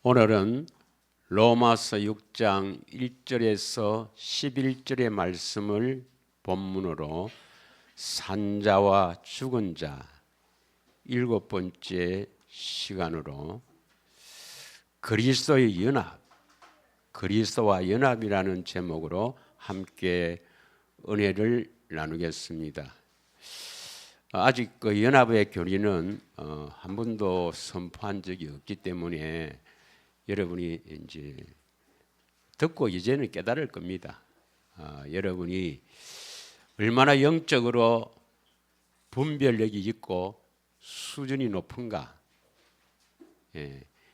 오늘은 로마서 6장 1절에서 11절의 말씀을 본문으로 산자와 죽은 자 7번째 시간으로 그리스도의 연합, 그리스도와 연합이라는 제목으로 함께 은혜를 나누겠습니다. 아직 그 연합의 교리는 한 번도 선포한 적이 없기 때문에 여러분이 이제 듣고 이제는 깨달을 겁니다. 여러분이 얼마나 영적으로 분별력이 있고 수준이 높은가,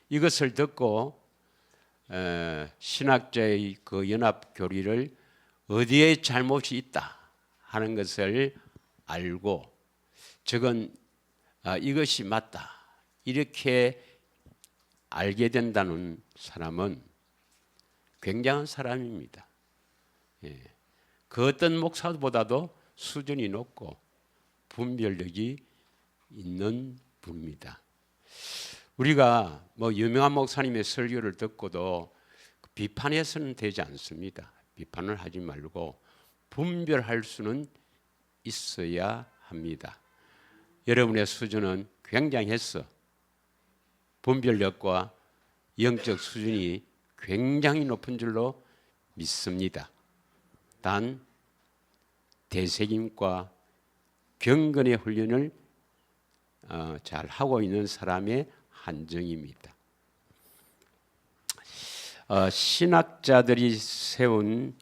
이것을 듣고 신학자의 그 연합 교리를 어디에 잘못이 있다 하는 것을 알고 저건 이것이 맞다 이렇게 알게 된다는 사람은 굉장한 사람입니다. 그 어떤 목사보다도 수준이 높고 분별력이 있는 분입니다. 우리가 뭐 유명한 목사님의 설교를 듣고도 비판해서는 되지 않습니다. 비판을 하지 말고 분별할 수는 있어야 합니다. 여러분의 수준은 굉장해서 분별력과 영적 수준이 굉장히 높은 줄로 믿습니다. 단 대책임과 경건의 훈련을 잘 하고 있는 사람의 한정입니다. 신학자들이 세운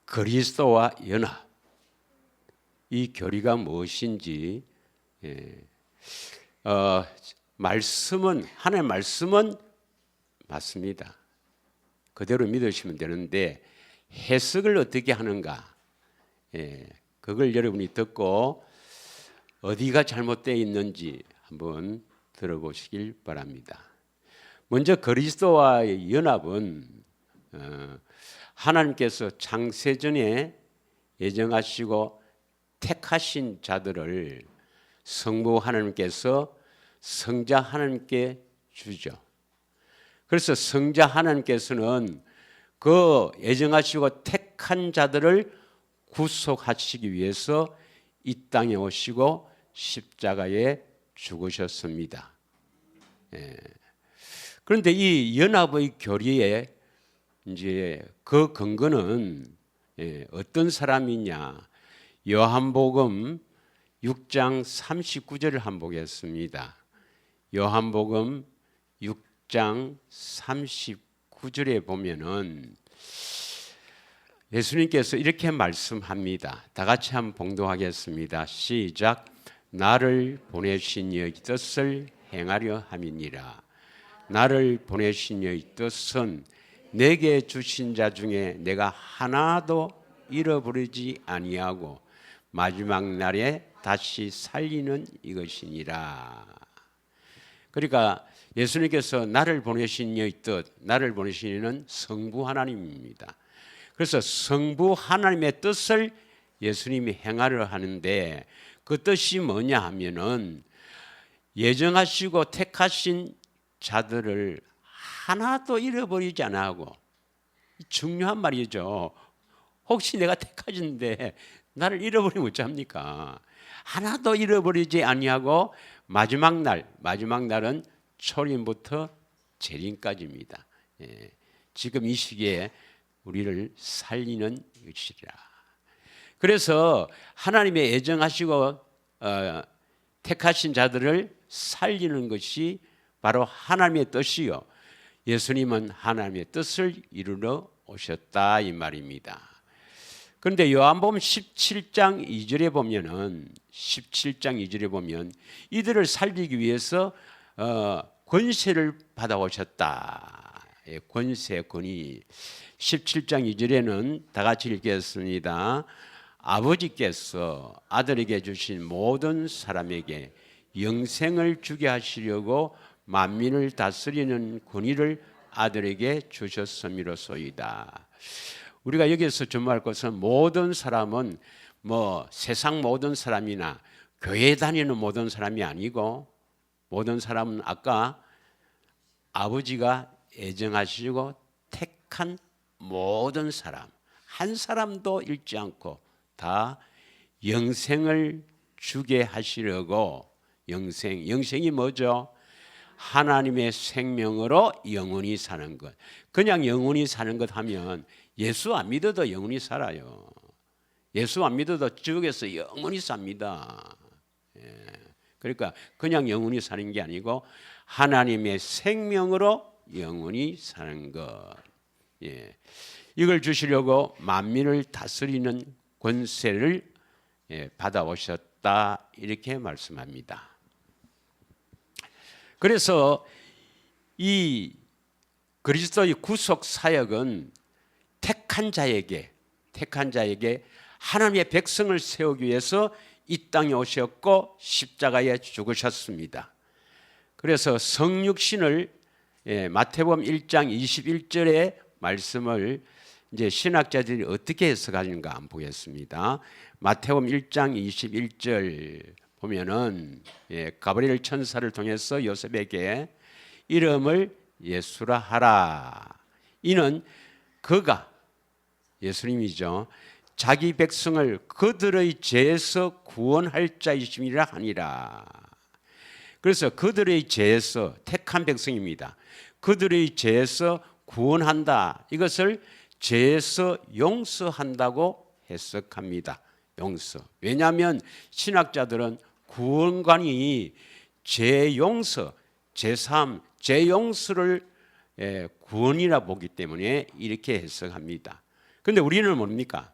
그리스도와 연합, 이 교리가 무엇인지 말씀은 하나님의 말씀은 맞습니다. 그대로 믿으시면 되는데 해석을 어떻게 하는가, 그걸 여러분이 듣고 어디가 잘못되어 있는지 한번 들어보시길 바랍니다. 먼저 그리스도와의 연합은 하나님께서 창세전에 예정하시고 택하신 자들을 성부 하나님께서 성자 하나님께 주죠. 그래서 성자 하나님께서는 그 예정하시고 택한 자들을 구속하시기 위해서 이 땅에 오시고 십자가에 죽으셨습니다. 그런데 이 연합의 교리에 이제 그 근거는 어떤 사람이냐? 요한복음 6장 39절을 한번 보겠습니다. 요한복음 6장 39절에 보면은 예수님께서 이렇게 말씀합니다. 다 같이 한번 봉독하겠습니다. 시작. 나를 보내신 이의 뜻을 행하려 함이니라. 나를 보내신 이의 뜻은 내게 주신 자 중에 내가 하나도 잃어버리지 아니하고 마지막 날에 다시 살리는 이것이니라. 그러니까 예수님께서 나를 보내신 이의 뜻, 나를 보내신 이는 성부 하나님입니다. 그래서 성부 하나님의 뜻을 예수님이 행하려 하는데 그 뜻이 뭐냐 하면은 예정하시고 택하신 자들을 하나도 잃어버리지 않고, 중요한 말이죠. 혹시 내가 택하신데 나를 잃어버리면 어쩝니까? 하나도 잃어버리지 아니하고 마지막 날은 초림부터 재림까지입니다. 지금 이 시기에 우리를 살리는 것이라. 그래서 하나님의 예정하시고 택하신 자들을 살리는 것이 바로 하나님의 뜻이요, 예수님은 하나님의 뜻을 이루러 오셨다 이 말입니다. 그런데 요한복음 17장 2절에 보면은 17장 2절에 보면 이들을 살리기 위해서 권세를 받아오셨다. 권세, 권위. 17장 2절에는 다 같이 읽겠습니다. 아버지께서 아들에게 주신 모든 사람에게 영생을 주게 하시려고 만민을 다스리는 권위를 아들에게 주셨음이로소이다. 우리가 여기서 주목할 것은 모든 사람은 뭐 세상 모든 사람이나 교회 다니는 모든 사람이 아니고 모든 사람은 아까 아버지가 애정하시고 택한 모든 사람, 한 사람도 잃지 않고 다 영생을 주게 하시려고, 영생이 뭐죠? 하나님의 생명으로 영원히 사는 것. 그냥 영원히 사는 것 하면 예수 안 믿어도 영원히 살아요. 예수 안 믿어도 지옥에서 영원히 삽니다. 그러니까 그냥 영원히 사는 게 아니고 하나님의 생명으로 영원히 사는 것. 이걸 주시려고 만민을 다스리는 권세를 받아오셨다, 이렇게 말씀합니다. 그래서 이 그리스도의 구속 사역은 택한 자에게 하나님의 백성을 세우기 위해서 이 땅에 오셨고 십자가에 죽으셨습니다. 그래서 성육신을 마태복음 1장 21절의 말씀을 이제 신학자들이 어떻게 해석하는가 한번 보겠습니다. 마태복음 1장 21절 보면은 가브리엘 천사를 통해서 요셉에게 이름을 예수라 하라. 이는 그가, 예수님이죠, 자기 백성을 그들의 죄에서 구원할 자이심이라 하니라. 그래서 그들의 죄에서, 택한 백성입니다. 그들의 죄에서 구원한다. 이것을 죄에서 용서한다고 해석합니다. 용서. 왜냐하면 신학자들은 구원관이 죄 용서, 죄사함, 죄 용서를 구원이라 보기 때문에 이렇게 해석합니다. 그런데 우리는 뭡니까?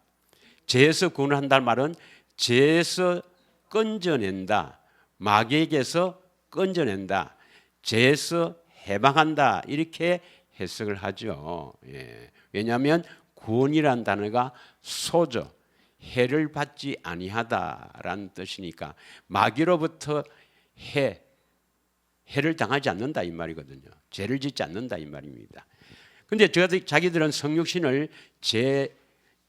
죄에서 구원한다는 말은 죄에서 건져낸다, 마귀에게서 건져낸다, 죄에서 해방한다, 이렇게 해석을 하죠. 왜냐하면 구원이란 단어가 소조, 해를 받지 아니하다라는 뜻이니까 마귀로부터 해를 당하지 않는다 이 말이거든요. 죄를 짓지 않는다 이 말입니다. 그런데 자기들은 성육신을 죄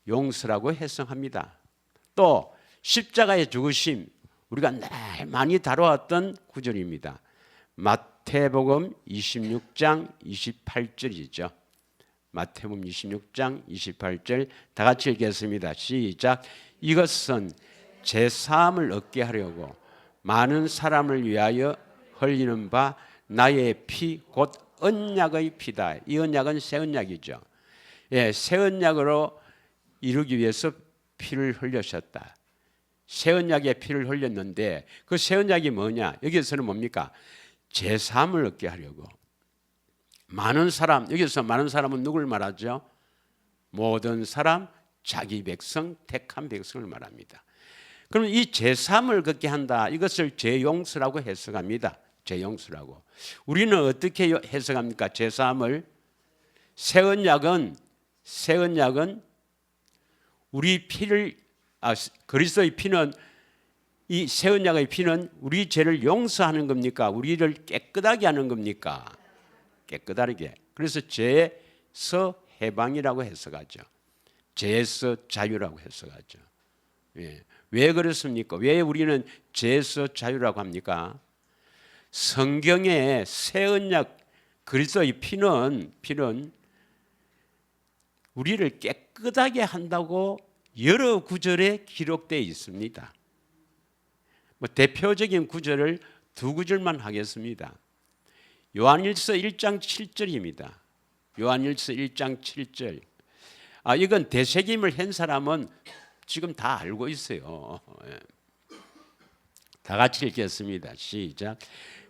용서라고 해석합니다. 또 십자가의 죽으심, 우리가 늘 많이 다뤄왔던 구절입니다. 마태복음 26장 28절이죠. 마태복음 26장 28절 다 같이 읽겠습니다. 시작. 이것은 제사함을 얻게 하려고 많은 사람을 위하여 흘리는 바 나의 피 곧 언약의 피다. 이 언약은 새 언약이죠. 새 언약으로 이루기 위해서 피를 흘리셨다. 새 언약의 피를 흘렸는데 그 새 언약이 뭐냐? 여기서는 뭡니까? 제사함을 얻게 하려고 많은 사람, 여기서 많은 사람은 누굴 말하죠? 모든 사람, 자기 백성, 택한 백성을 말합니다. 그럼 이 제사함을 걷게 한다, 이것을 제용서라고 해석합니다. 제용서라고. 우리는 어떻게 해석합니까? 제사함을 새 언약은 우리 피를 그리스도의 피는, 이 새 언약의 피는 우리 죄를 용서하는 겁니까? 우리를 깨끗하게 하는 겁니까? 깨끗하게. 그래서 죄에서 해방이라고 해석하죠. 죄에서 자유라고 해석하죠. 왜 그렇습니까? 왜 우리는 죄에서 자유라고 합니까? 성경의 새 언약 그리스도의 피는 우리를 깨끗하게 한다고 여러 구절에 기록되어 있습니다. 대표적인 구절을 두 구절만 하겠습니다. 요한일서 1장 7절입니다. 요한일서 1장 7절. 이건 되새김을 한 사람은 지금 다 알고 있어요. 다 같이 읽겠습니다. 시작.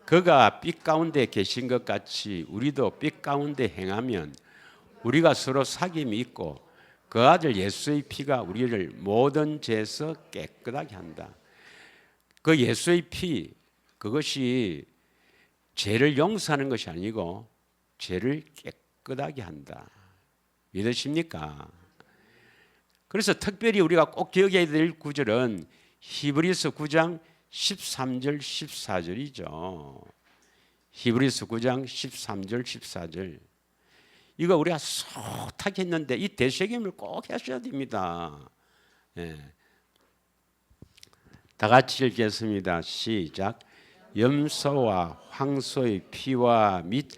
그가 빛 가운데 계신 것 같이 우리도 빛 가운데 행하면 우리가 서로 사귐이 있고 그 아들 예수의 피가 우리를 모든 죄에서 깨끗하게 한다. 그 예수의 피, 그것이 죄를 용서하는 것이 아니고 죄를 깨끗하게 한다. 믿으십니까? 그래서 특별히 우리가 꼭 기억해야 될 구절은 히브리서 9장 13절 14절이죠. 히브리서 9장 13절 14절. 이거 우리가 소탁 했는데 이 되새김을 꼭 하셔야 됩니다. 다 같이 읽겠습니다. 시작. 염소와 황소의 피와 및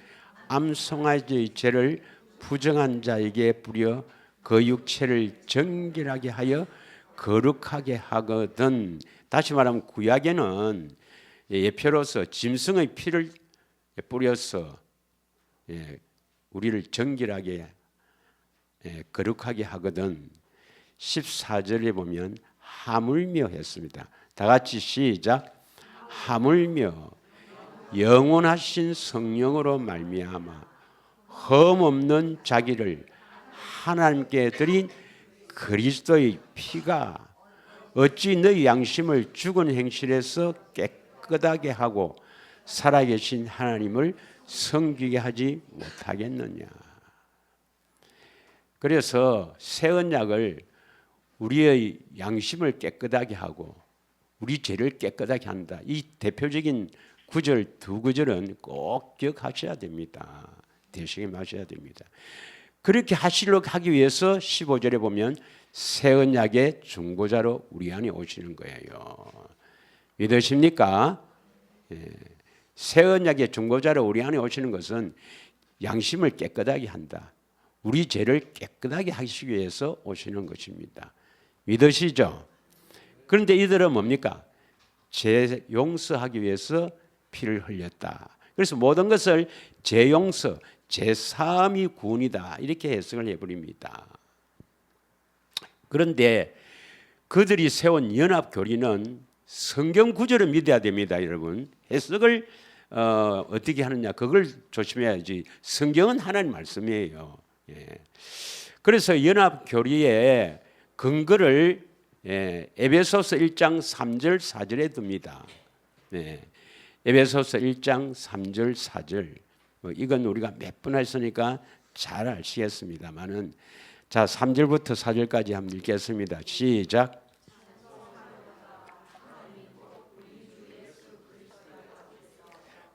암송아지의 죄를 부정한 자에게 뿌려 그 육체를 정결하게 하여 거룩하게 하거든. 다시 말하면 구약에는 예표로서 짐승의 피를 뿌려서 우리를 정결하게 거룩하게 하거든. 14절에 보면 하물며 했습니다. 다 같이 시작. 하물며 영원하신 성령으로 말미암아 흠없는 자기를 하나님께 드린 그리스도의 피가 어찌 너희 양심을 죽은 행실에서 깨끗하게 하고 살아계신 하나님을 섬기게 하지 못하겠느냐. 그래서 새 언약을 우리의 양심을 깨끗하게 하고 우리 죄를 깨끗하게 한다. 이 대표적인 구절 두 구절은 꼭 기억하셔야 됩니다. 되새김하셔야 됩니다. 그렇게 하시려고 하기 위해서 15절에 보면 새 언약의 중보자로 우리 안에 오시는 거예요. 믿으십니까? 새 언약의 중보자로 우리 안에 오시는 것은 양심을 깨끗하게 한다. 우리 죄를 깨끗하게 하시기 위해서 오시는 것입니다. 믿으시죠? 그런데 이들은 뭡니까? 죄 용서하기 위해서 피를 흘렸다. 그래서 모든 것을 죄 용서, 죄 사함이 구원이다 이렇게 해석을 해버립니다. 그런데 그들이 세운 연합교리는 성경 구절을 믿어야 됩니다, 여러분. 해석을 어떻게 하느냐 그걸 조심해야지. 성경은 하나님 말씀이에요. 그래서 연합교리의 근거를 에베소서 1장 3절 4절에 둡니다. 에베소서 1장 3절 4절 이건 우리가 몇 번 했으니까 잘 아시겠습니다만은 자 3절부터 4절까지 한번 읽겠습니다. 시작.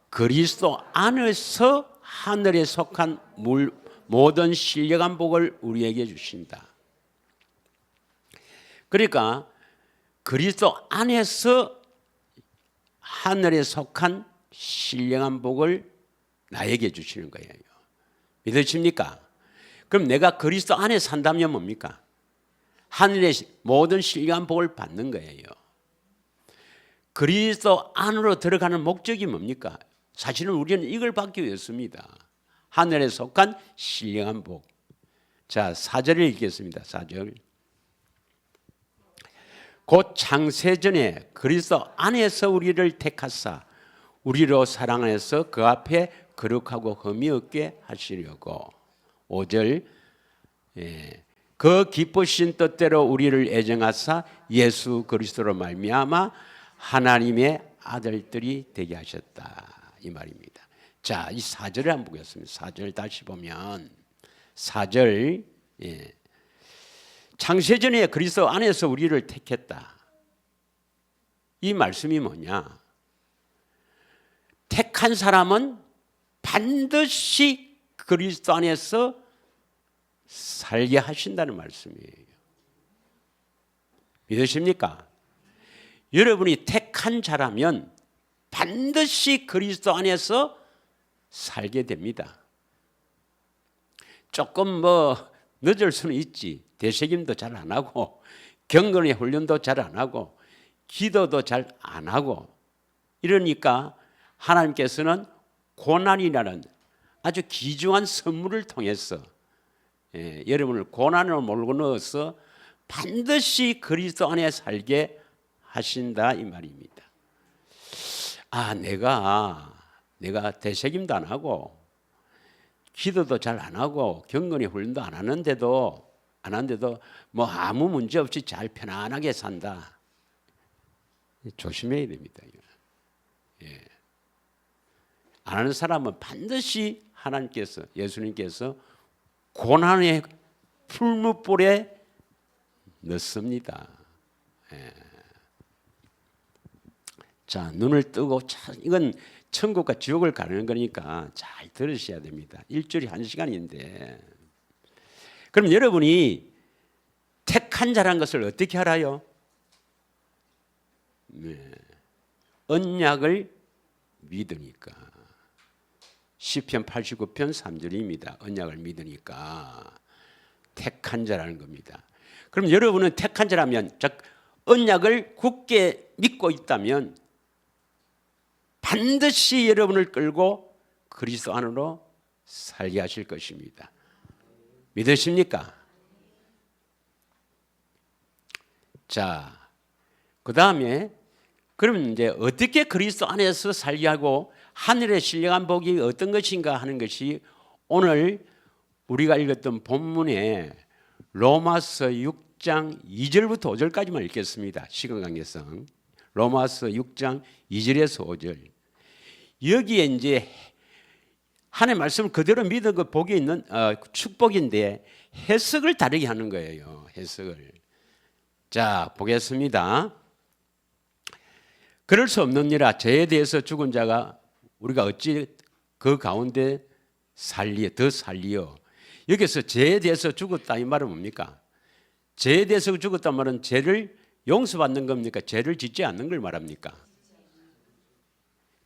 그리스도 안에서 하늘에 속한 모든 신령한 복을 우리에게 주신다. 그러니까 그리스도 안에서 하늘에 속한 신령한 복을 나에게 주시는 거예요. 믿으십니까? 그럼 내가 그리스도 안에 산다면 뭡니까? 하늘의 모든 신령한 복을 받는 거예요. 그리스도 안으로 들어가는 목적이 뭡니까? 사실은 우리는 이걸 받기 위해서입니다. 하늘에 속한 신령한 복. 자, 4절을 읽겠습니다. 4절. 곧 창세전에 그리스도 안에서 우리를 택하사 우리로 사랑해서 그 앞에 거룩하고 흠이 없게 하시려고. 5절. 그 기쁘신 뜻대로 우리를 애정하사 예수 그리스도로 말미암아 하나님의 아들들이 되게 하셨다 이 말입니다. 자, 이 4절을 한번 보겠습니다. 4절 다시 보면 4절 창세전에 그리스도 안에서 우리를 택했다. 이 말씀이 뭐냐? 택한 사람은 반드시 그리스도 안에서 살게 하신다는 말씀이에요. 믿으십니까? 여러분이 택한 자라면 반드시 그리스도 안에서 살게 됩니다. 조금 늦을 수는 있지. 되새김도 잘 안 하고 경건의 훈련도 잘 안 하고 기도도 잘 안 하고 이러니까 하나님께서는 고난이라는 아주 귀중한 선물을 통해서 여러분을 고난으로 몰고 넣어서 반드시 그리스도 안에 살게 하신다 이 말입니다. 아, 내가 되새김도 안 하고 기도도 잘 안 하고 경건의 훈련도 안 하는데도 뭐 아무 문제 없이 잘 편안하게 산다. 조심해야 됩니다. 안 하는 사람은 반드시 하나님께서 예수님께서 고난의 풀무불에 넣습니다. 자, 눈을 뜨고 이건 천국과 지옥을 가르는 거니까 잘 들으셔야 됩니다. 일주일이 1시간인데 그럼 여러분이 택한 자란 것을 어떻게 알아요? 언약을 믿으니까. 시편 89편 3절입니다. 언약을 믿으니까 택한 자라는 겁니다. 그럼 여러분은 택한 자라면, 즉 언약을 굳게 믿고 있다면 반드시 여러분을 끌고 그리스도 안으로 살게 하실 것입니다. 믿으십니까? 자, 그 다음에 그러면 이제 어떻게 그리스도 안에서 살게 하고 하늘의 신령한 복이 어떤 것인가 하는 것이 오늘 우리가 읽었던 본문의 로마서 6장 2절부터 5절까지만 읽겠습니다. 시간 관계상 로마서 6장 2절에서 5절. 여기에 이제 하나님의 말씀을 그대로 믿은 그 복이 있는 축복인데 해석을 다르게 하는 거예요. 해석을. 자, 보겠습니다. 그럴 수 없느니라. 죄에 대해서 죽은 자가 우리가 어찌 그 가운데 더 살리요. 여기서 죄에 대해서 죽었다 이 말은 뭡니까? 죄에 대해서 죽었단 말은 죄를 용서받는 겁니까? 죄를 짓지 않는 걸 말합니까?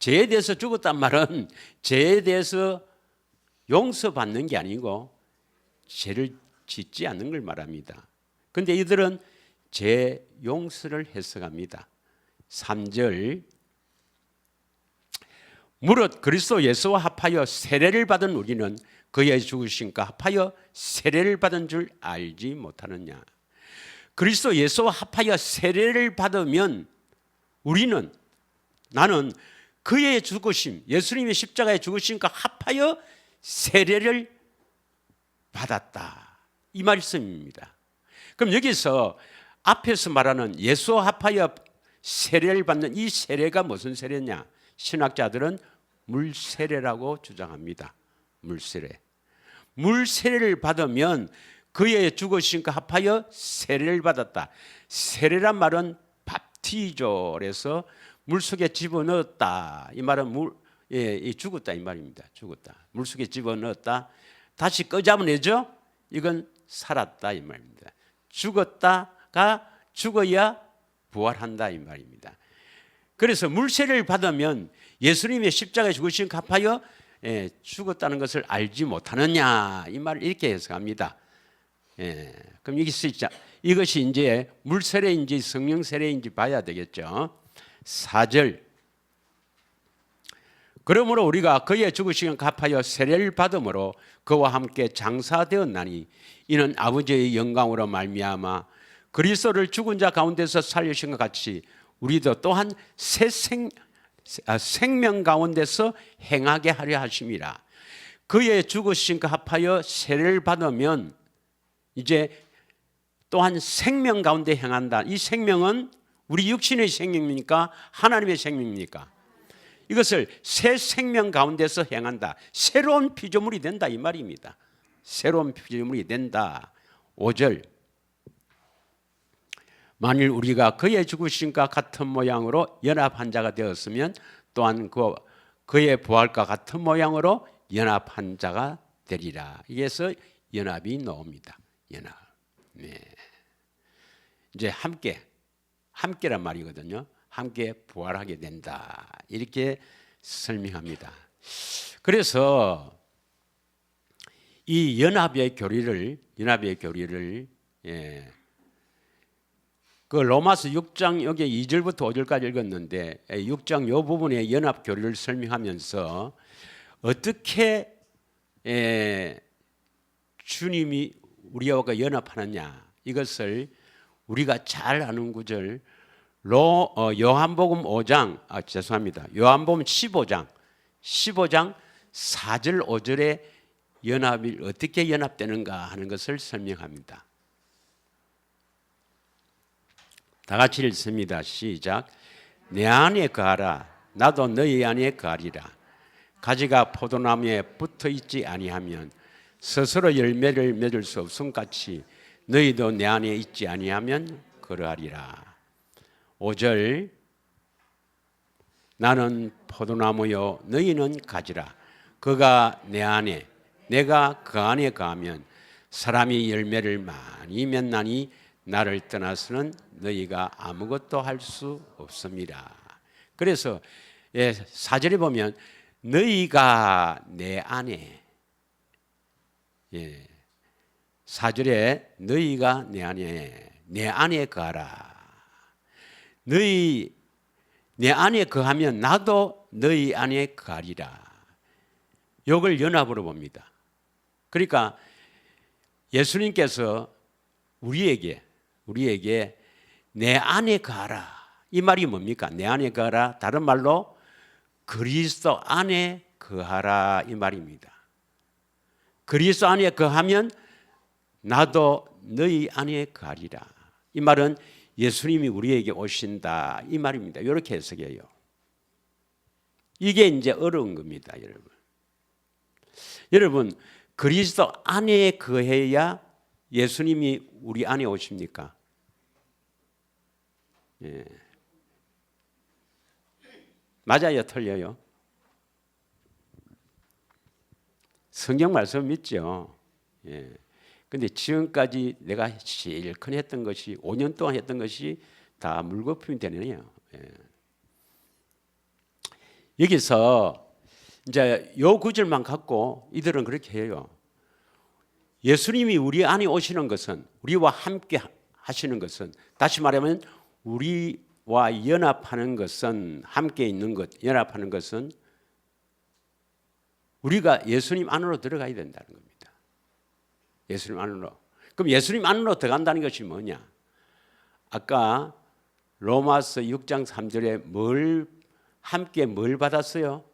죄에 대해서 죽었단 말은 죄에 대해서 용서받는 게 아니고 죄를 짓지 않는 걸 말합니다. 그런데 이들은 죄 용서를 해석합니다. 3절 무릇 그리스도 예수와 합하여 세례를 받은 우리는 그의 죽으심과 합하여 세례를 받은 줄 알지 못하느냐. 그리스도 예수와 합하여 세례를 받으면 우리는, 나는 그의 죽으심, 예수님의 십자가의 죽으심과 합하여 세례를 받았다 이 말씀입니다. 그럼 여기서 앞에서 말하는 예수와 합하여 세례를 받는 이 세례가 무슨 세례냐? 신학자들은 물세례라고 주장합니다. 물세례. 물세례를 받으면 그의 죽으심과 합하여 세례를 받았다. 세례란 말은 밥티조에서 물속에 집어넣었다. 이 말은 죽었다 이 말입니다. 죽었다. 물속에 집어넣었다. 다시 끄잡아내죠? 이건 살았다 이 말입니다. 죽었다가 죽어야 부활한다 이 말입니다. 그래서 물세례를 받으면 예수님의 십자가에 죽으신 갚아여 죽었다는 것을 알지 못하느냐 이 말을 이렇게 해석합니다. 그럼 이것이 이제 물세례인지 성령세례인지 봐야 되겠죠. 4절 그러므로 우리가 그의 죽으심을 갚아여 세례를 받음으로 그와 함께 장사되었나니 이는 아버지의 영광으로 말미암아 그리스도를 죽은 자 가운데서 살리신 것 같이 우리도 또한 새 생명 가운데서 행하게 하려 하심이라. 그의 죽으심과 합하여 세례를 받으면 이제 또한 생명 가운데 행한다. 이 생명은 우리 육신의 생명입니까? 하나님의 생명입니까? 이것을 새 생명 가운데서 행한다. 새로운 피조물이 된다 이 말입니다. 새로운 피조물이 된다. 5절 만일 우리가 그의 죽으심과 같은 모양으로 연합한 자가 되었으면 또한 그의 부활과 같은 모양으로 연합한 자가 되리라. 이게서 연합이 나옵니다. 연합. 네. 이제 함께란 말이거든요. 함께 부활하게 된다. 이렇게 설명합니다. 그래서 이 연합의 교리를 그 로마서 6장 여기 2절부터 5절까지 읽었는데 6장 요 부분의 연합 교리를 설명하면서 어떻게 주님이 우리와 연합하느냐 이것을 우리가 잘 아는 구절 요한복음 5장 요한복음 15장 4절 5절에 연합이 어떻게 연합되는가 하는 것을 설명합니다. 다 같이 읽습니다. 시작. 내 안에 거하라 나도 너희 안에 거하리라. 가지가 포도나무에 붙어 있지 아니하면 스스로 열매를 맺을 수 없음 같이 너희도 내 안에 있지 아니하면 그러하리라. 5절 나는 포도나무요 너희는 가지라. 그가 내 안에 내가 그 안에 거하면 사람이 열매를 많이 맺나니 나를 떠나서는 너희가 아무것도 할 수 없습니다. 그래서 4절에 보면 너희가 내 안에, 4절에 너희가 내 안에 거하라. 너희 내 안에 거하면 나도 너희 안에 거하리라. 이걸 연합으로 봅니다. 그러니까 예수님께서 우리에게 내 안에 거하라. 이 말이 뭡니까? 내 안에 거하라. 다른 말로 그리스도 안에 거하라 이 말입니다. 그리스도 안에 거하면 나도 너희 안에 거하리라. 이 말은 예수님이 우리에게 오신다 이 말입니다. 이렇게 해석해요. 이게 이제 어려운 겁니다, 여러분. 여러분, 그리스도 안에 거해야 예수님이 우리 안에 오십니까? 예. 맞아요, 틀려요? 성경 말씀 믿죠. 예. 근데 지금까지 내가 실컷 했던 것이 5년 동안 했던 것이 다 물거품이 되네요. 예. 여기서 이제 요 구절만 갖고 이들은 그렇게 해요. 예수님이 우리 안에 오시는 것은, 우리와 함께 하시는 것은, 다시 말하면 우리와 연합하는 것은, 함께 있는 것, 연합하는 것은 우리가 예수님 안으로 들어가야 된다는 겁니다. 예수님 안으로. 그럼 예수님 안으로 들어간다는 것이 뭐냐? 아까 로마서 6장 3절에 함께 뭘 받았어요?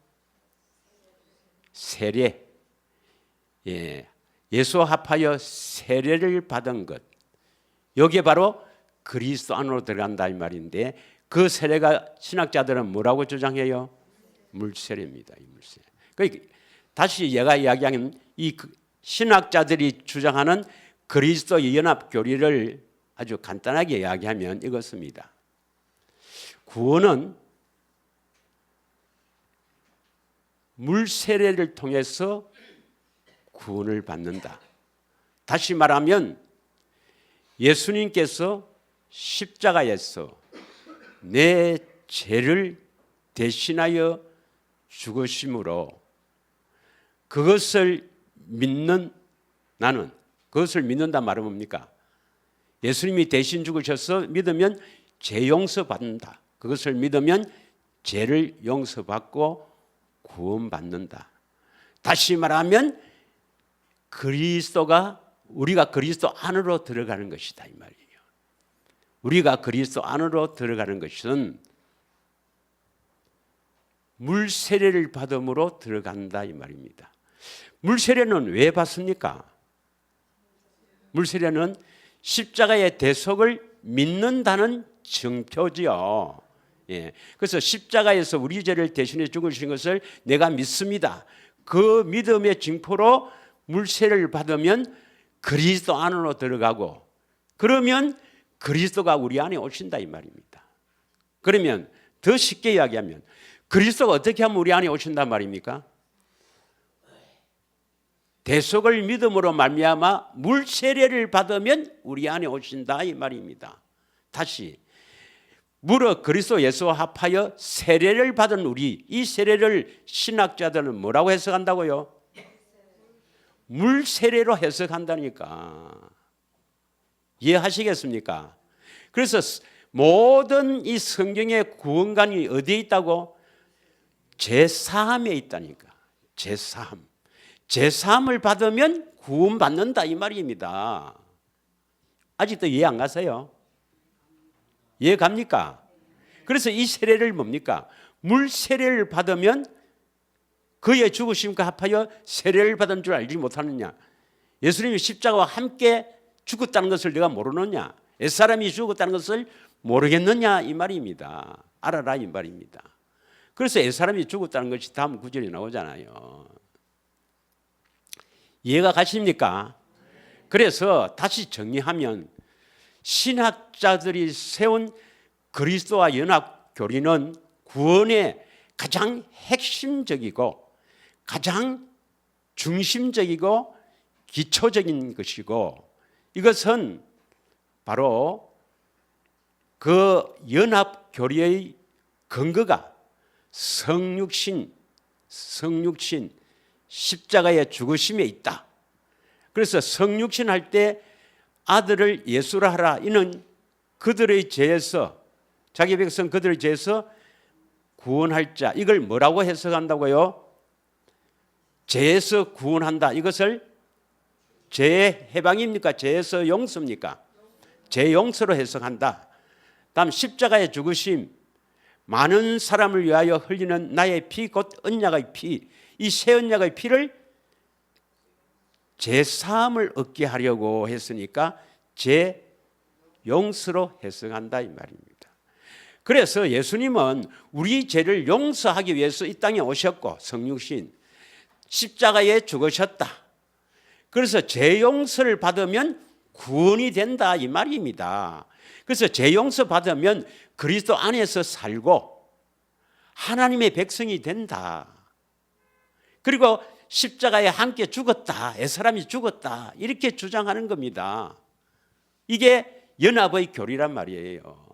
세례. 예수와 합하여 세례를 받은 것. 여기에 바로 그리스도 안으로 들어간다 이 말인데, 그 세례가 신학자들은 뭐라고 주장해요? 물세례입니다. 이 물세례. 그러니까 다시 얘가 이야기하는 이 신학자들이 주장하는 그리스도 연합 교리를 아주 간단하게 이야기하면 이것입니다. 구원은 물세례를 통해서 구원을 받는다. 다시 말하면 예수님께서 십자가에서 내 죄를 대신하여 죽으심으로 그것을 믿는 나는, 그것을 믿는다 말은 뭡니까? 예수님이 대신 죽으셔서 믿으면 죄 용서받는다. 그것을 믿으면 죄를 용서받고 구원받는다. 다시 말하면 우리가 그리스도 안으로 들어가는 것이다 이 말이에요. 우리가 그리스도 안으로 들어가는 것은 물세례를 받음으로 들어간다 이 말입니다. 물세례는 왜 받습니까? 물세례는 십자가의 대속을 믿는다는 증표지요. 그래서 십자가에서 우리 죄를 대신해 죽으신 것을 내가 믿습니다. 그 믿음의 증표로 물세례를 받으면 그리스도 안으로 들어가고, 그러면 그리스도가 우리 안에 오신다 이 말입니다. 그러면 더 쉽게 이야기하면 그리스도가 어떻게 하면 우리 안에 오신단 말입니까? 대속을 믿음으로 말미암아 물세례를 받으면 우리 안에 오신다 이 말입니다. 다시 무릇 그리스도 예수와 합하여 세례를 받은 우리, 이 세례를 신학자들은 뭐라고 해석한다고요? 물세례로 해석한다니까. 이해하시겠습니까? 그래서 모든 이 성경의 구원관이 어디에 있다고? 제사함에 있다니까. 제사함. 제사함을 받으면 구원받는다 이 말입니다. 아직도 이해 안 가세요? 이해 갑니까? 그래서 이 세례를 뭡니까? 물세례를 받으면 그의 죽으심과 합하여 세례를 받은 줄 알지 못하느냐? 예수님이 십자가와 함께 죽었다는 것을 내가 모르느냐? 옛사람이 죽었다는 것을 모르겠느냐? 이 말입니다. 알아라 이 말입니다. 그래서 옛사람이 죽었다는 것이 다음 구절에 나오잖아요. 이해가 가십니까? 그래서 다시 정리하면 신학자들이 세운 그리스도와 연합 교리는 구원의 가장 핵심적이고 가장 중심적이고 기초적인 것이고, 이것은 바로 그 연합 교리의 근거가 성육신 성육신, 십자가의 죽으심에 있다. 그래서 성육신 할 때 아들을 예수라 하라. 이는 그들의 죄에서, 자기 백성 그들의 죄에서 구원할 자. 이걸 뭐라고 해석한다고요? 죄에서 구원한다. 이것을 죄의 해방입니까? 죄에서 용서입니까? 죄 용서로 해석한다. 다음 십자가의 죽으심, 많은 사람을 위하여 흘리는 나의 피, 곧 언약의 피, 이 새 언약의 피를 죄 사함을 얻게 하려고 했으니까 죄 용서로 해석한다 이 말입니다. 그래서 예수님은 우리 죄를 용서하기 위해서 이 땅에 오셨고 성육신, 십자가에 죽으셨다. 그래서 죄 용서를 받으면 구원이 된다 이 말입니다. 그래서 죄 용서 받으면 그리스도 안에서 살고 하나님의 백성이 된다. 그리고 십자가에 함께 죽었다. 옛사람이 죽었다. 이렇게 주장하는 겁니다. 이게 연합의 교리란 말이에요.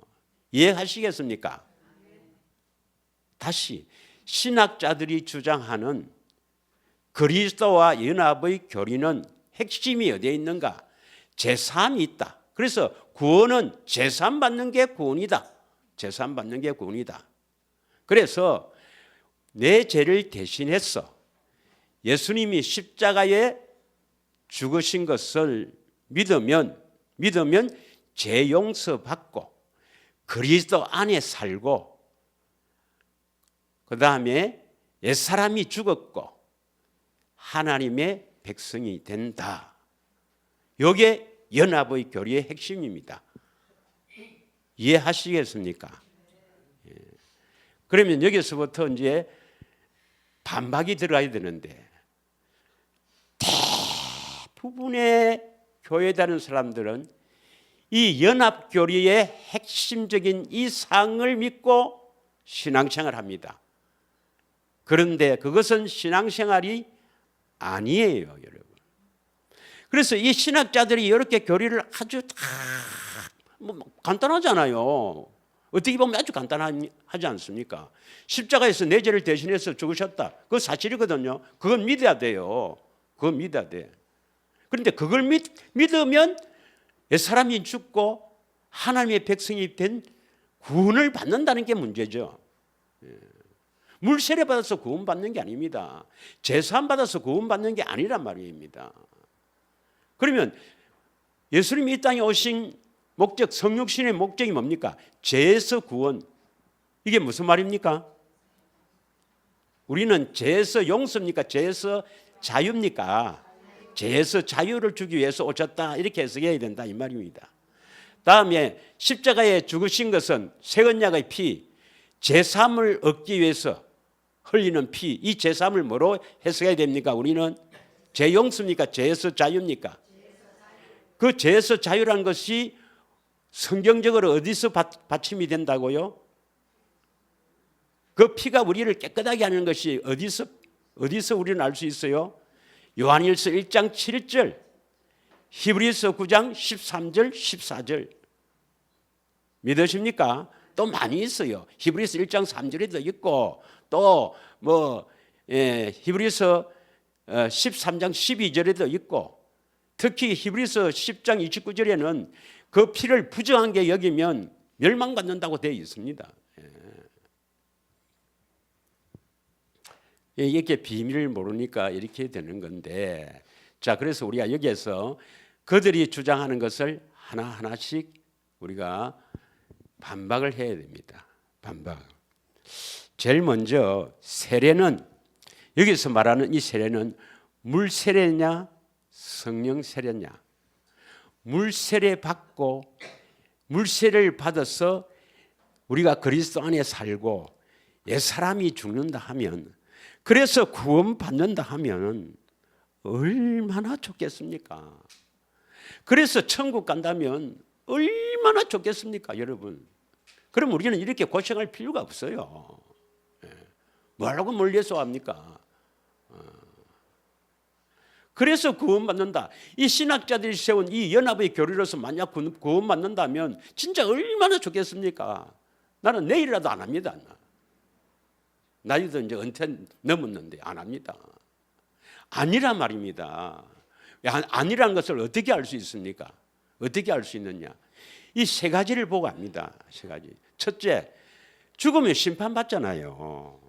이해하시겠습니까? 다시 신학자들이 주장하는 그리스도와 연합의 교리는 핵심이 어디에 있는가? 제사함이 있다. 그래서 구원은 제사함 받는 게 구원이다. 제사함 받는 게 구원이다. 그래서 내 죄를 대신해서 예수님이 십자가에 죽으신 것을 믿으면 죄 용서 받고 그리스도 안에 살고 그 다음에 옛사람이 죽었고 하나님의 백성이 된다. 이게 연합의 교리의 핵심입니다. 이해하시겠습니까? 그러면 여기서부터 이제 반박이 들어가야 되는데 대부분의 교회에 다니는 사람들은 이 연합교리의 핵심적인 이 사항을 믿고 신앙생활을 합니다. 그런데 그것은 신앙생활이 아니에요, 여러분. 그래서 이 신학자들이 이렇게 교리를 아주 간단하잖아요. 어떻게 보면 아주 간단하지 않습니까? 십자가에서 내 죄를 대신해서 죽으셨다. 그거 사실이거든요. 그건 믿어야 돼요. 그건 믿어야 돼. 그런데 그걸 믿으면 사람이 죽고 하나님의 백성이 된 구원을 받는다는 게 문제죠. 물세례 받아서 구원받는 게 아닙니다. 제사함 받아서 구원받는 게 아니란 말입니다. 그러면 예수님이 이 땅에 오신 목적, 성육신의 목적이 뭡니까? 죄에서 구원. 이게 무슨 말입니까? 우리는 죄에서 용서입니까? 죄에서 자유입니까? 죄에서 자유를 주기 위해서 오셨다. 이렇게 해석해야 된다 이 말입니다. 다음에 십자가에 죽으신 것은 새 언약의 피, 제사함을 얻기 위해서 흘리는 피, 이 제사함을 뭐로 해석해야 됩니까? 우리는 죄 용서입니까? 죄에서 자유입니까? 그 죄에서 자유라는 것이 성경적으로 어디서 받침이 된다고요? 그 피가 우리를 깨끗하게 하는 것이 어디서 우리는 알 수 있어요? 요한일서 1장 7절, 히브리서 9장 13절, 14절. 믿으십니까? 또 많이 있어요. 히브리서 1장 3절에도 있고 또 히브리서 13장 12절에도 있고 특히 히브리서 10장 29절에는 그 피를 부정한 게 여기면 멸망받는다고 되어 있습니다. 이렇게 비밀을 모르니까 이렇게 되는 건데, 자, 그래서 우리가 여기에서 그들이 주장하는 것을 하나하나씩 우리가 반박을 해야 됩니다. 반박. 제일 먼저 세례는, 여기서 말하는 이 세례는 물 세례냐 성령 세례냐. 물 세례 받고 물 세례를 받아서 우리가 그리스도 안에 살고 옛사람이 죽는다 하면, 그래서 구원 받는다 하면 얼마나 좋겠습니까? 그래서 천국 간다면 얼마나 좋겠습니까, 여러분? 그럼 우리는 이렇게 고생할 필요가 없어요. 뭐 하려고 멀리서 합니까? 그래서 구원받는다. 이 신학자들이 세운 이 연합의 교리로서 만약 구원받는다면 진짜 얼마나 좋겠습니까? 나는 내일이라도 안 합니다. 나이도 이제 은퇴 넘었는데 안 합니다. 아니란 말입니다. 아니라는 것을 어떻게 알 수 있습니까? 어떻게 알 수 있느냐? 이 세 가지를 보고 압니다. 세 가지. 첫째, 죽으면 심판받잖아요.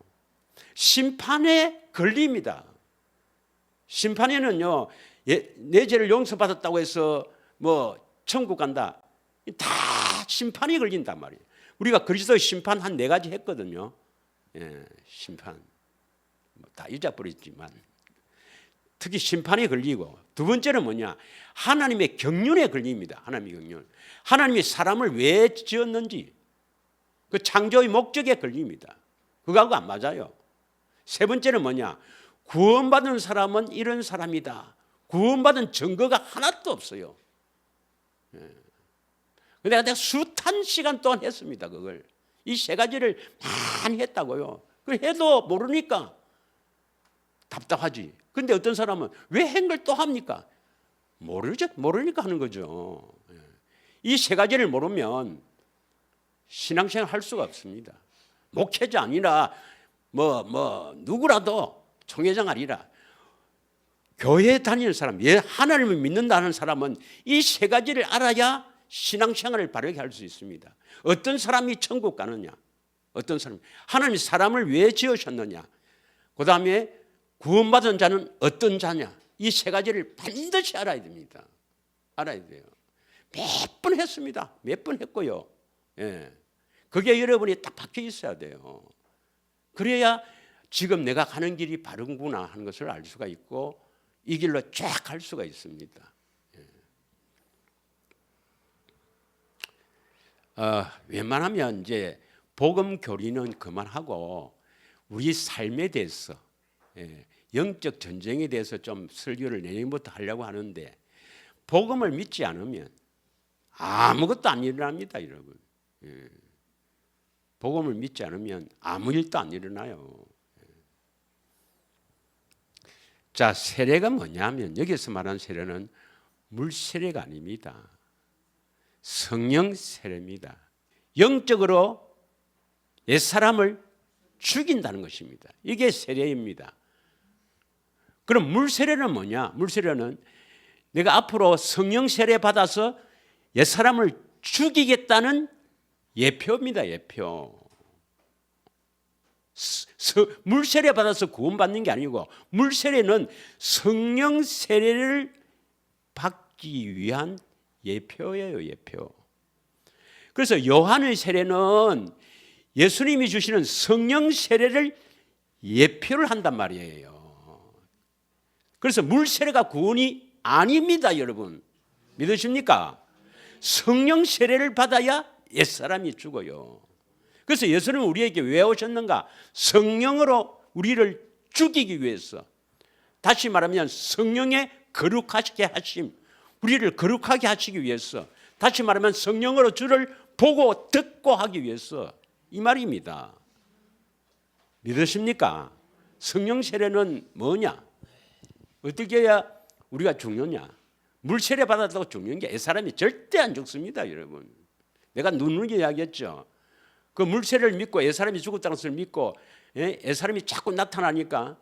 심판에 걸립니다. 심판에는요, 내 죄를 용서받았다고 해서 뭐 천국 간다. 다 심판이 걸린단 말이에요. 우리가 그리스도의 심판 한 4가지 했거든요. 심판. 다 잊어버렸지만. 특히 심판에 걸리고, 두 번째는 뭐냐? 하나님의 경륜에 걸립니다. 하나님의 경륜. 하나님이 사람을 왜 지었는지, 그 창조의 목적에 걸립니다. 그거하고 안 맞아요. 세 번째는 뭐냐? 구원받은 사람은 이런 사람이다. 구원받은 증거가 하나도 없어요. 내가 숱한 시간 동안 했습니다. 그걸. 이 세 가지를 많이 했다고요. 그걸 해도 모르니까 답답하지. 근데 어떤 사람은 왜 행걸 또 합니까? 모르니까 하는 거죠. 이 세 가지를 모르면 신앙생활 할 수가 없습니다. 목회자 아니라 누구라도 총회장 아니라 교회 다니는 사람, 하나님을 믿는다는 사람은 이 세 가지를 알아야 신앙생활을 바르게 할 수 있습니다. 어떤 사람이 천국 가느냐? 어떤 사람? 하나님이 사람을 왜 지으셨느냐? 그 다음에 구원받은 자는 어떤 자냐? 이 세 가지를 반드시 알아야 됩니다. 알아야 돼요. 몇 번 했습니다. 몇 번 했고요. 그게 여러분이 딱 박혀 있어야 돼요. 그래야 지금 내가 가는 길이 바른구나 하는 것을 알 수가 있고 이 길로 쫙 갈 수가 있습니다. 웬만하면 이제 복음 교리는 그만하고 우리 삶에 대해서 영적 전쟁에 대해서 좀 설교를 내년부터 하려고 하는데 복음을 믿지 않으면 아무것도 안 일어납니다, 여러분. 복음을 믿지 않으면 아무 일도 안 일어나요. 자, 세례가 뭐냐면 여기서 말하는 세례는 물 세례가 아닙니다. 성령 세례입니다. 영적으로 옛사람을 죽인다는 것입니다. 이게 세례입니다. 그럼 물 세례는 뭐냐? 물 세례는 내가 앞으로 성령 세례 받아서 옛사람을 죽이겠다는 예표입니다. 예표. 물 세례 받아서 구원받는 게 아니고 물 세례는 성령 세례를 받기 위한 예표예요. 예표. 그래서 요한의 세례는 예수님이 주시는 성령 세례를 예표를 한단 말이에요. 그래서 물 세례가 구원이 아닙니다, 여러분. 믿으십니까? 성령 세례를 받아야 옛사람이 죽어요. 그래서 예수님은 우리에게 왜 오셨는가? 성령으로 우리를 죽이기 위해서. 다시 말하면 성령의 거룩하게 하심, 우리를 거룩하게 하시기 위해서. 다시 말하면 성령으로 주를 보고 듣고 하기 위해서 이 말입니다. 믿으십니까? 성령 세례는 뭐냐? 어떻게 해야 우리가 죽느냐? 물 세례 받았다고 죽는 게 옛사람이 절대 안 죽습니다, 여러분. 내가 누누이 이야기했죠. 그 물 세례를 믿고 옛사람이 죽었다는 것을 믿고 옛사람이 자꾸 나타나니까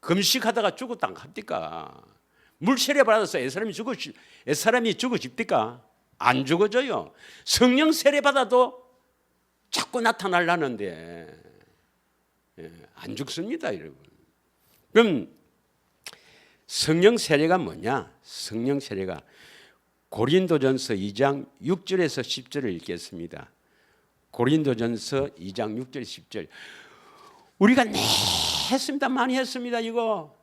금식하다가 죽었다는 거 합니까? 물 세례 받아서 옛사람이 죽어집니까? 안 죽어져요. 성령 세례 받아도 자꾸 나타나려는데 안 죽습니다, 여러분. 그럼 성령 세례가 뭐냐? 성령 세례가 고린도전서 2장 6절에서 10절을 읽겠습니다. 고린도전서 2장 6절 10절. 우리가 했습니다. 많이 했습니다. 이거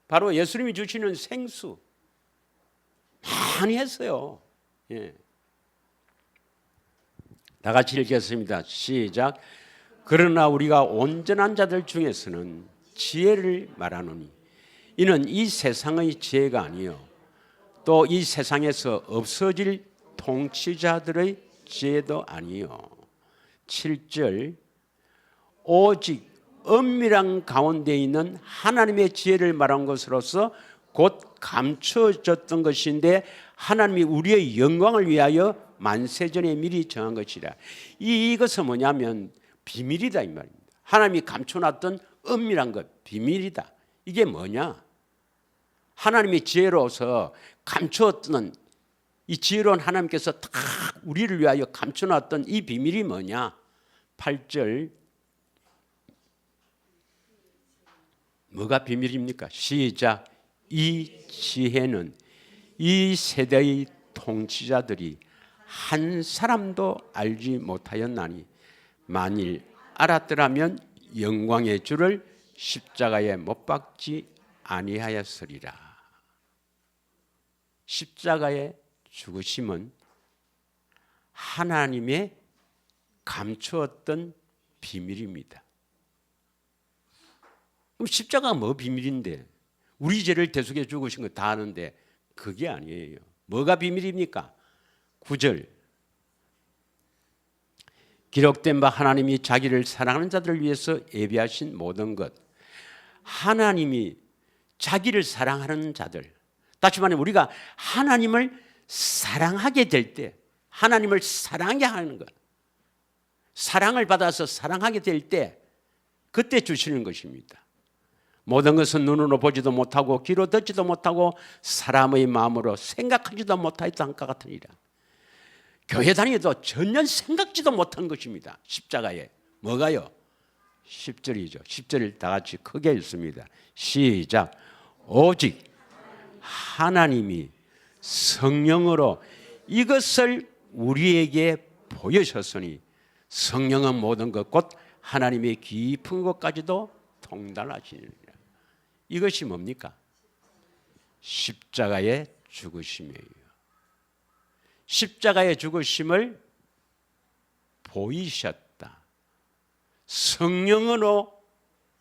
바로 예수님이 주시는 생수 많이 했어요. 다 같이 읽겠습니다. 시작. 그러나 우리가 온전한 자들 중에서는 지혜를 말하노니 이는 이 세상의 지혜가 아니요 또 이 세상에서 없어질 통치자들의 지혜도 아니요. 7절. 오직 은밀한 가운데 있는 하나님의 지혜를 말한 것으로서 곧 감춰졌던 것인데 하나님이 우리의 영광을 위하여 만세전에 미리 정한 것이라. 이것은 뭐냐면 비밀이다 이 말입니다. 하나님이 감춰놨던 은밀한 것, 비밀이다. 이게 뭐냐? 하나님의 지혜로워서 감추었던 이 지혜로운 하나님께서 다 우리를 위하여 감춰놨던 이 비밀이 뭐냐? 8절 뭐가 비밀입니까? 시작. 이 지혜는 이 세대의 통치자들이 한 사람도 알지 못하였나니 만일 알았더라면 영광의 주를 십자가에 못 박지 아니하였으리라. 십자가의 죽으심은 하나님의 감추었던 비밀입니다. 그럼 십자가가 뭐 비밀인데? 우리 죄를 대속해 죽으신 거 다 아는데 그게 아니에요. 뭐가 비밀입니까? 9절 기록된 바 하나님이 자기를 사랑하는 자들을 위해서 예비하신 모든 것. 하나님이 자기를 사랑하는 자들, 다시 말하면 우리가 하나님을 사랑하게 될 때, 하나님을 사랑하게 하는 것, 사랑을 받아서 사랑하게 될 때 그때 주시는 것입니다. 모든 것은 눈으로 보지도 못하고 귀로 듣지도 못하고 사람의 마음으로 생각하지도 못하였던 것 같으니라. 교회 다니도 전혀 생각지도 못한 것입니다. 십자가에 뭐가요? 10절이죠. 10절을 다 같이 크게 읽습니다. 시작. 오직 하나님이 성령으로 이것을 우리에게 보여주셨으니 성령은 모든 것 곧 하나님의 깊은 것까지도 통달하시느니라. 이것이 뭡니까? 십자가의 죽으심이에요. 십자가의 죽으심을 보이셨다. 성령으로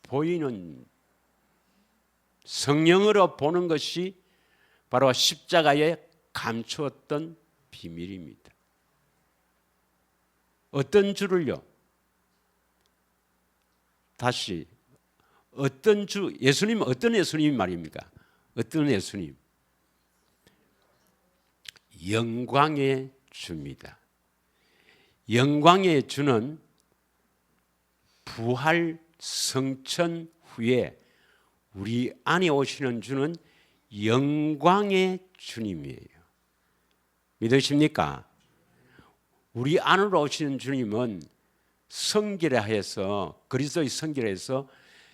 보이는, 성령으로 보는 것이 바로 십자가에 감추었던 비밀입니다. 어떤 주를요? 다시 어떤 주, 예수님 어떤 예수님 말입니까? 어떤 예수님? 영광의 주입니다. 영광의 주는 부활 성천 후에 우리 안에 오시는 주는 영광의 주님이에요. 믿으십니까? 우리 안으로 오시는 주님은 성결에 하여서, 그리스도의 성결에 해서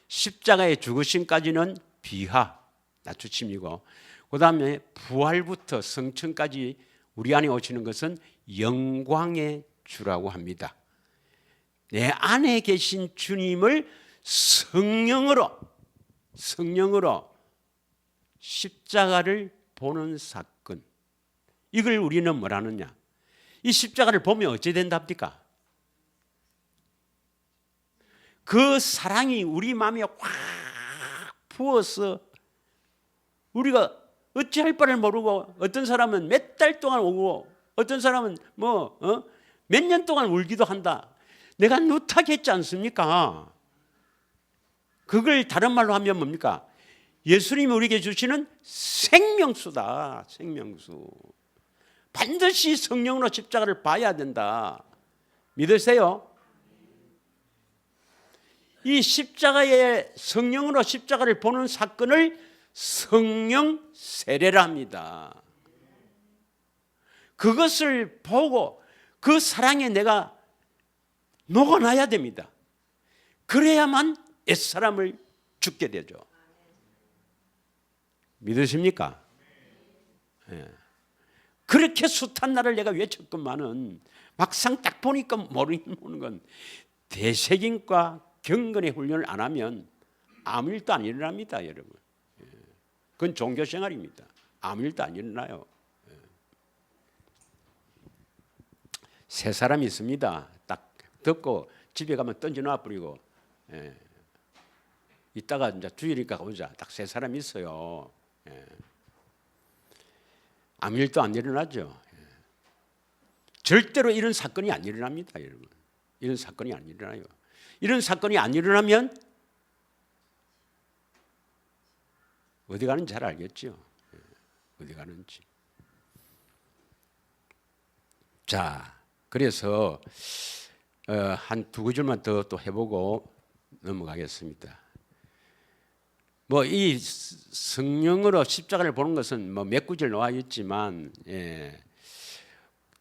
십자가의 죽으심까지는 비하, 낮추심이고, 그 다음에 부활부터 성천까지 우리 안에 오시는 것은 영광의 주라고 합니다. 내 안에 계신 주님을 성령으로 십자가를 보는 사건, 이걸 우리는 뭐라느냐? 이 십자가를 보면 어찌 된답니까? 그 사랑이 우리 마음에 확 부어서 우리가 어찌할 바를 모르고, 어떤 사람은 몇 달 동안 오고 어떤 사람은 몇 년 동안 울기도 한다. 내가 누탁했지 않습니까? 그걸 다른 말로 하면 뭡니까? 예수님이 우리에게 주시는 생명수다. 생명수. 반드시 성령으로 십자가를 봐야 된다. 믿으세요? 이 십자가의 성령으로 십자가를 보는 사건을 성령 세례라 합니다. 그것을 보고 그 사랑에 내가 녹아나야 됩니다. 그래야만 옛사람을 죽게 되죠. 믿으십니까? 네. 그렇게 숱한 날을 내가 외쳤건만은 막상 딱 보니까 모르는 건 대책임과 경건의 훈련을 안 하면 아무 일도 안 일어납니다, 여러분. 그건 종교생활입니다. 아무 일도 안 일어나요. 세 사람이 있습니다. 딱 듣고 집에 가면 던져놔 버리고, 이따가 이제 주일이니까 오자. 딱 세 사람이 있어요. 아무 일도 안 일어나죠. 절대로 이런 사건이 안 일어납니다, 여러분. 이런 사건이 안 일어나요. 이런 사건이 안 일어나면 어디 가는지 잘 알겠죠. 어디 가는지. 자, 그래서 한 두 구절만 더 또 해보고 넘어가겠습니다. 뭐 이 성령으로 십자가를 보는 것은 뭐 몇 구절 나와 있지만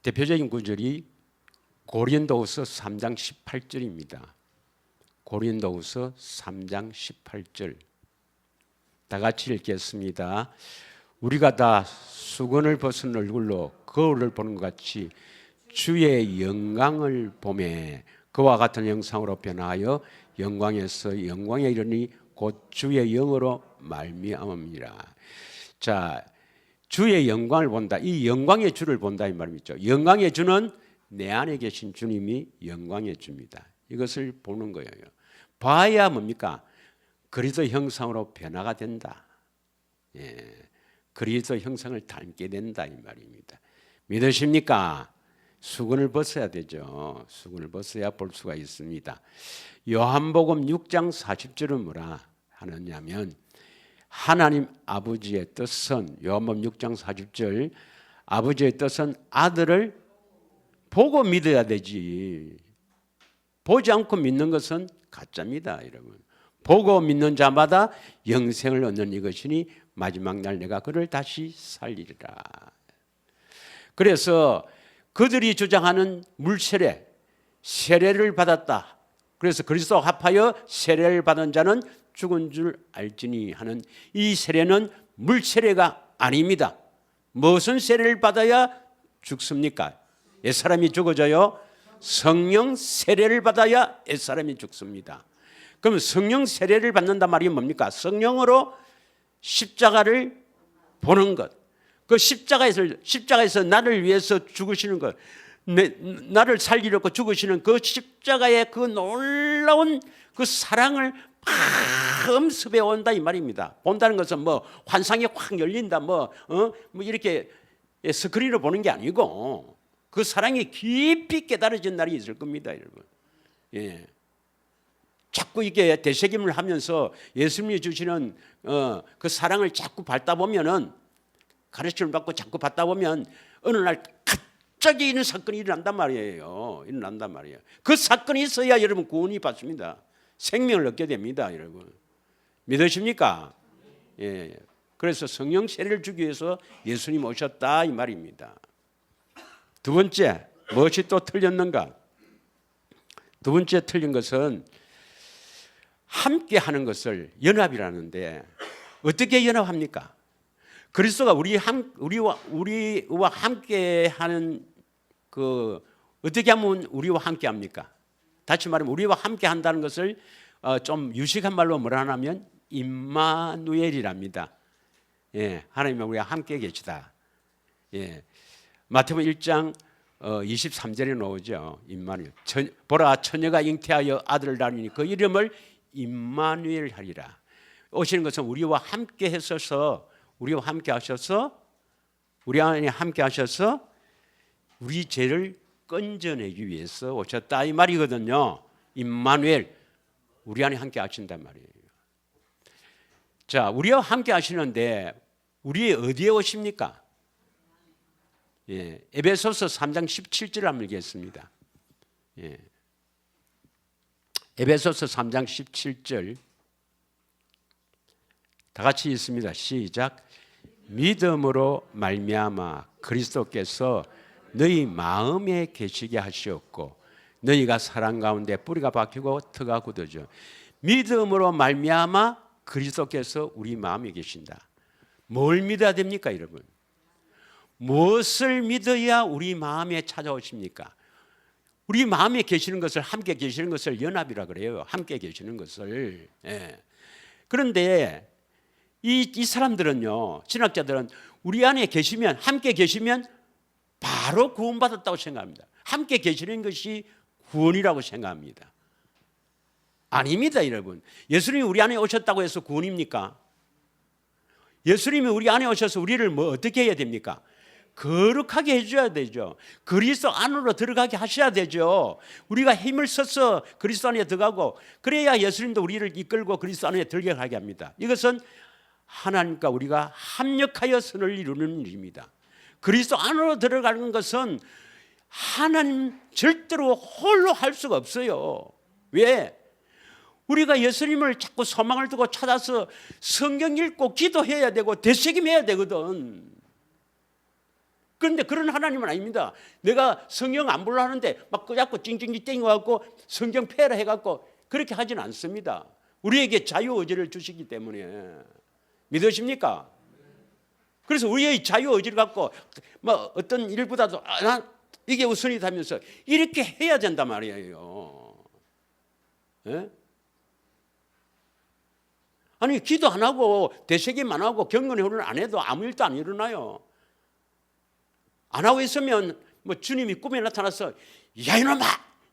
대표적인 구절이 고린도후서 3장 18절입니다. 고린도후서 3장 18절. 다 같이 읽겠습니다. 우리가 다 수건을 벗은 얼굴로 거울을 보는 것 같이 주의 영광을 보매 그와 같은 형상으로 변화하여 영광에서 영광에 이르니 곧 주의 영으로 말미암음이라. 자, 주의 영광을 본다. 이 영광의 주를 본다 이 말이죠. 영광의 주는 내 안에 계신 주님이 영광의 주입니다. 이것을 보는 거예요. 봐야 뭡니까? 그리스도 형상으로 변화가 된다. 그리스도 형상을 닮게 된다 이 말입니다. 믿으십니까? 수건을 벗어야 되죠. 수건을 벗어야 볼 수가 있습니다. 요한복음 6장 40절은 뭐라 하느냐면 하나님 아버지의 뜻은 요한복음 6장 40절 아버지의 뜻은 아들을 보고 믿어야 되지. 보지 않고 믿는 것은 가짜입니다, 여러분. 보고 믿는 자마다 영생을 얻는 이것이니 마지막 날 내가 그를 다시 살리리라. 그래서 그들이 주장하는 물세례, 세례를 받았다. 그래서 그리스도 합하여 세례를 받은 자는 죽은 줄 알지니 하는 이 세례는 물세례가 아닙니다. 무슨 세례를 받아야 죽습니까? 옛사람이 죽어져요? 성령 세례를 받아야 옛사람이 죽습니다. 그럼 성령 세례를 받는단 말이 뭡니까? 성령으로 십자가를 보는 것. 그 십자가에서 나를 위해서 죽으시는 것, 나를 살리려고 죽으시는 그 십자가의 그 놀라운 그 사랑을 음습해 온다 이 말입니다. 본다는 것은 뭐 환상이 확 열린다 뭐 이렇게 스크린으로 보는 게 아니고 그 사랑이 깊이 깨달아진 날이 있을 겁니다, 여러분. 자꾸 이게 되새김을 하면서 예수님이 주시는 그 사랑을 자꾸 받다 보면은 가르침을 받고 자꾸 받다 보면 어느 날 갑자기 이런 사건이 일어난단 말이에요. 그 사건이 있어야 여러분 구원이 받습니다. 생명을 얻게 됩니다, 여러분. 믿으십니까? 그래서 성령 세례를 주기 위해서 예수님 오셨다 이 말입니다. 두 번째, 무엇이 또 틀렸는가? 두 번째 틀린 것은 함께 하는 것을 연합이라는데 어떻게 연합합니까? 그리스도가 우리와 함께 하는 그 어떻게 하면 우리와 함께 합니까? 다시 말하면 우리와 함께 한다는 것을 좀 유식한 말로 뭐라 하냐면 임마누엘이랍니다. 하나님은 우리와 함께 계시다. 마태복음 1장 23절에 나오죠. 임마누엘. 보라 처녀가 잉태하여 아들을 낳으니 그 이름을 임마누엘 하리라. 오시는 것은 우리와 함께 하셔서 우리 안에 함께 하셔서 우리 죄를 건져내기 위해서 오셨다 이 말이거든요. 임마누엘, 우리 안에 함께 하신단 말이에요. 자, 우리와 함께 하시는데 우리 어디에 오십니까? 에베소서 3장 17절 한번 읽겠습니다. 에베소서 3장 17절 다 같이 읽습니다. 시작. 믿음으로 말미암아 그리스도께서 너희 마음에 계시게 하시었고 너희가 사랑 가운데 뿌리가 박히고 터가 굳어져. 믿음으로 말미암아 그리스도께서 우리 마음에 계신다. 뭘 믿어야 됩니까, 여러분? 무엇을 믿어야 우리 마음에 찾아오십니까? 우리 마음에 계시는 것을, 함께 계시는 것을 연합이라 그래요. 함께 계시는 것을. 그런데 이 사람들은요, 신학자들은 우리 안에 계시면, 함께 계시면 바로 구원받았다고 생각합니다. 함께 계시는 것이 구원이라고 생각합니다. 아닙니다, 여러분. 예수님이 우리 안에 오셨다고 해서 구원입니까? 예수님이 우리 안에 오셔서 우리를 뭐 어떻게 해야 됩니까? 거룩하게 해줘야 되죠. 그리스도 안으로 들어가게 하셔야 되죠. 우리가 힘을 써서 그리스도 안에 들어가고 그래야 예수님도 우리를 이끌고 그리스도 안에 들어가게 합니다. 이것은 하나님과 우리가 합력하여 선을 이루는 일입니다. 그리스도 안으로 들어가는 것은 하나님 절대로 홀로 할 수가 없어요. 왜? 우리가 예수님을 자꾸 소망을 두고 찾아서 성경 읽고 기도해야 되고 되새김해야 되거든. 그런데 그런 하나님은 아닙니다. 내가 성경 안 보려 하는데 막 자꾸 찡찡찡 땡겨갖고 성경 폐라 해갖고 그렇게 하진 않습니다. 우리에게 자유의지를 주시기 때문에. 믿으십니까? 그래서 우리의 자유의지를 갖고 뭐 어떤 일보다도 이게 우선이다 하면서 이렇게 해야 된단 말이에요. 예? 아니 기도 안 하고 되새김 안 하고 경건의 훈련 안 해도 아무 일도 안 일어나요. 안 하고 있으면 뭐 주님이 꿈에 나타나서 야 이놈아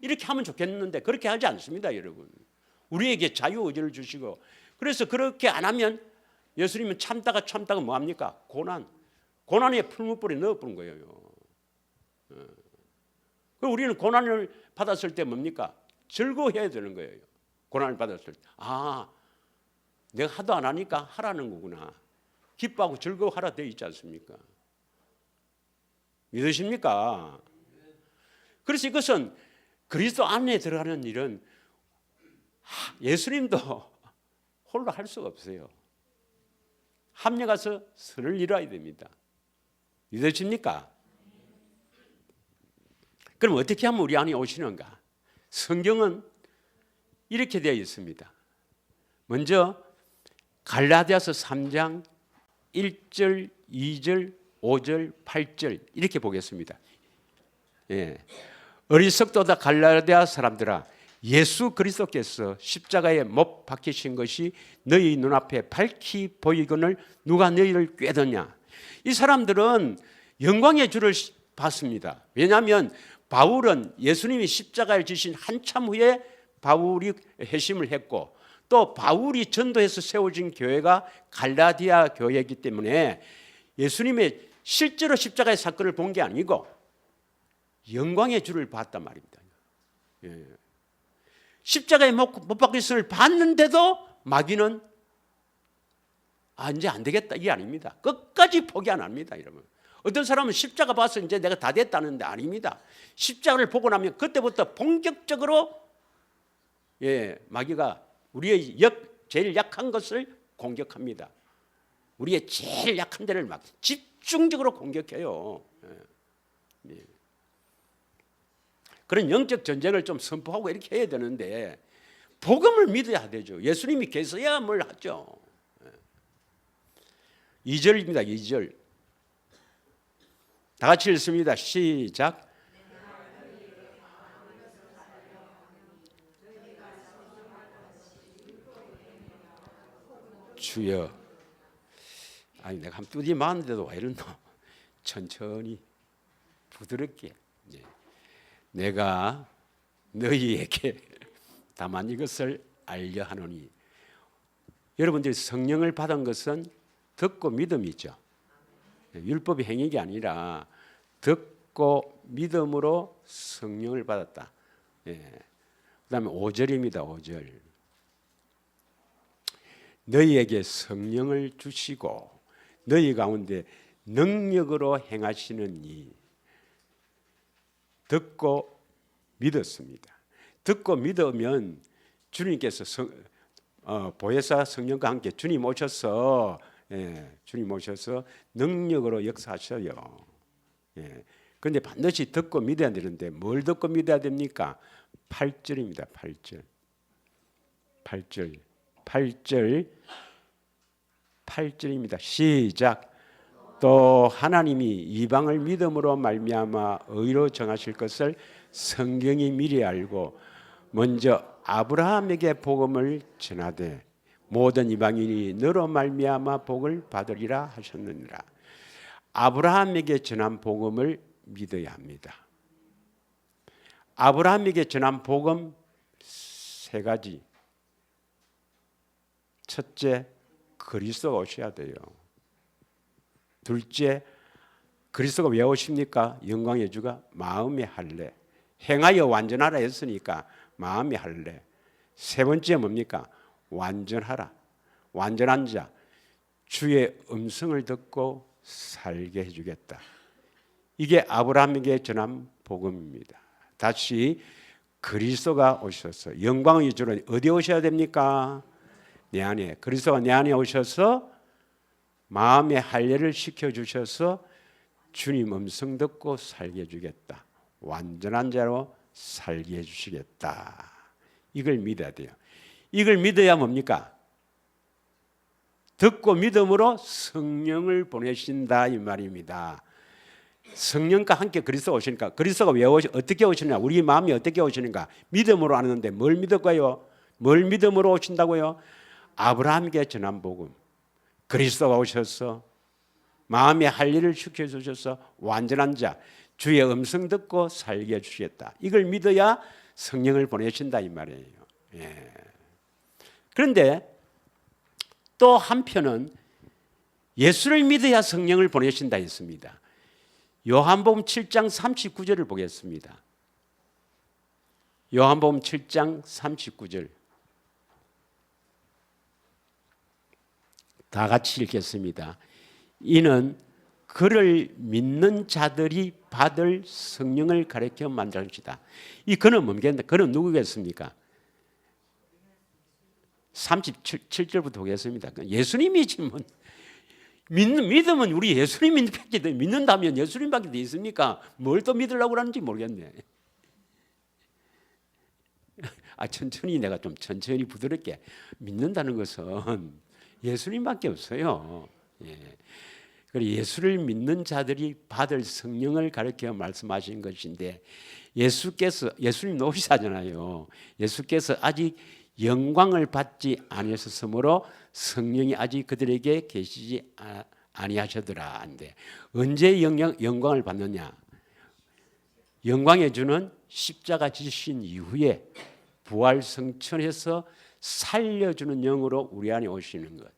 이렇게 하면 좋겠는데 그렇게 하지 않습니다. 여러분. 우리에게 자유의지를 주시고 그래서 그렇게 안 하면 예수님은 참다가 뭐합니까? 고난에 풀무불에 넣어버린 거예요. 우리는 고난을 받았을 때 뭡니까? 즐거워해야 되는 거예요. 고난을 받았을 때 내가 하도 안 하니까 하라는 거구나. 기뻐하고 즐거워하라 되어 있지 않습니까? 믿으십니까? 그래서 이것은 그리스도 안에 들어가는 일은 예수님도 홀로 할 수가 없어요. 합력해서 선을 이루어야 됩니다. 믿으십니까? 그럼 어떻게 하면 우리 안에 오시는가? 성경은 이렇게 되어 있습니다. 먼저 갈라디아서 3장 1절, 2절, 5절, 8절 이렇게 보겠습니다. 예. 어리석도다 갈라디아 사람들아 예수 그리스도께서 십자가에 못 박히신 것이 너희 눈앞에 밝히 보이거늘 누가 너희를 꾀더냐. 이 사람들은 영광의 주를 봤습니다. 왜냐하면 바울은 예수님이 십자가에 지신 한참 후에 바울이 회심을 했고 또 바울이 전도해서 세워진 교회가 갈라디아 교회이기 때문에 예수님의 실제로 십자가의 사건을 본 게 아니고 영광의 주를 봤단 말입니다. 예. 십자가에 못 박히심을 봤는데도 마귀는 이제 안 되겠다 이게 아닙니다. 끝까지 포기 안 합니다. 여러분. 어떤 사람은 십자가 봐서 이제 내가 다 됐다는데 아닙니다. 십자가를 보고 나면 그때부터 본격적으로 마귀가 우리의 제일 약한 것을 공격합니다. 우리의 제일 약한 데를 막 집중적으로 공격해요. 그런 영적 전쟁을 좀 선포하고 이렇게 해야 되는데 복음을 믿어야 되죠. 예수님이 계셔야 뭘 하죠. 2절입니다. 2절. 다 같이 읽습니다. 시작. 주여. 아니 내가 한 뚜디 많은데도 왜 이러노? 천천히 부드럽게. 내가 너희에게 다만 이것을 알려 하노니. 여러분들이 성령을 받은 것은 듣고 믿음이죠. 율법의 행위가 아니라 듣고 믿음으로 성령을 받았다. 그다음에 5절입니다. 5절. 너희에게 성령을 주시고 너희 가운데 능력으로 행하시는 이 듣고 믿었습니다. 듣고 믿으면 주님께서 보혜사 성령과 함께 주님 오셔서 능력으로 역사하셔요. 그런데 반드시 듣고 믿어야 되는데 뭘 듣고 믿어야 됩니까? 8절입니다. 8절입니다. 시작. 또 하나님이 이방을 믿음으로 말미암아 의로 정하실 것을 성경이 미리 알고 먼저 아브라함에게 복음을 전하되 모든 이방인이 너로 말미암아 복을 받으리라 하셨느니라. 아브라함에게 전한 복음을 믿어야 합니다. 아브라함에게 전한 복음 세 가지. 첫째, 그리스도가 오셔야 돼요. 둘째, 그리스도가 왜 오십니까? 영광의 주가 마음의 할례. 행하여 완전하라 했으니까 마음의 할례. 세 번째 뭡니까? 완전하라. 완전한 자. 주의 음성을 듣고 살게 해주겠다. 이게 아브라함에게 전한 복음입니다. 다시 그리스도가 오셔서 영광의 주로 어디 오셔야 됩니까? 내 안에. 그리스도가 내 안에 오셔서 마음의 할례를 시켜주셔서 주님 음성 듣고 살게 해주겠다. 완전한 자로 살게 해주시겠다. 이걸 믿어야 돼요. 이걸 믿어야 뭡니까? 듣고 믿음으로 성령을 보내신다 이 말입니다. 성령과 함께 그리스도가 오시니까 그리스도가 어떻게 오시느냐? 우리 마음이 어떻게 오시는가? 믿음으로 아는데 뭘 믿을까요? 뭘 믿음으로 오신다고요? 아브라함에게 전한 복음. 그리스도가 오셔서 마음의 할례를 시켜주셔서 완전한 자 주의 음성 듣고 살게 해주시겠다. 이걸 믿어야 성령을 보내신다 이 말이에요. 예. 그런데 또 한편은 예수를 믿어야 성령을 보내신다 했습니다. 요한복음 7장 39절을 보겠습니다. 요한복음 7장 39절 다 같이 읽겠습니다. 이는 그를 믿는 자들이 받을 성령을 가르쳐 만들 것이다. 이 그는 뭡니까? 그는 누구겠습니까? 37절부터 보겠습니다. 예수님이 지금 믿음은 우리 예수님 믿는다면 예수님밖에 더 있습니까? 뭘 또 믿으려고 하는지 모르겠네. 천천히 내가 좀 천천히 부드럽게 믿는다는 것은 예수님밖에 없어요. 예. 그리고 예수를 믿는 자들이 받을 성령을 가르쳐 말씀하신 것인데 예수님 노시사잖아요. 예수께서 아직 영광을 받지 아니하셨으므로 성령이 아직 그들에게 계시지 아니하셨더라. 한데 언제 영광을 받느냐? 영광의 주는 십자가 지신 이후에 부활 성천해서 살려주는 영으로 우리 안에 오시는 것.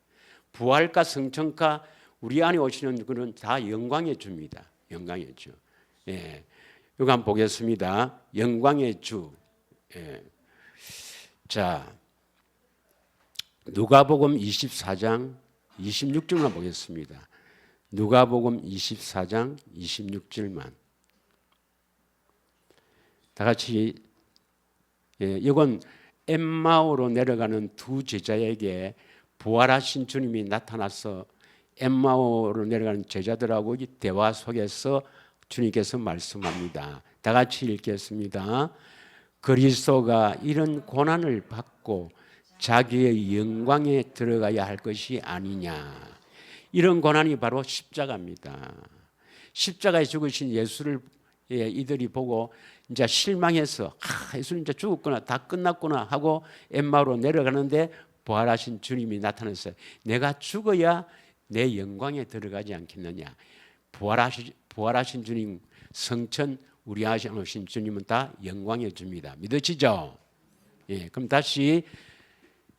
부활과 성천과 우리 안에 오시는 것은 다 영광의 주입니다. 영광의 주. 예. 이거 한번 보겠습니다. 영광의 주. 예. 자, 누가복음 24장 26절만 보겠습니다. 누가복음 24장 26절만. 다 같이 이건 엠마오로 내려가는 두 제자에게 부활하신 주님이 나타나서 엠마오로 내려가는 제자들하고 이 대화 속에서 주님께서 말씀합니다. 다 같이 읽겠습니다. 그리스도가 이런 고난을 받고 자기의 영광에 들어가야 할 것이 아니냐. 이런 고난이 바로 십자가입니다. 십자가에 죽으신 예수를 이들이 보고 이제 실망해서 예수님 이제 죽었구나, 다 끝났구나 하고 엠마오로 내려가는데 부활하신 주님이 나타났어요. 내가 죽어야 내 영광에 들어가지 않겠느냐. 부활하신 주님 성천 우리 안에 오신 주님은 다 영광의 주입니다. 믿으시죠? 예, 그럼 다시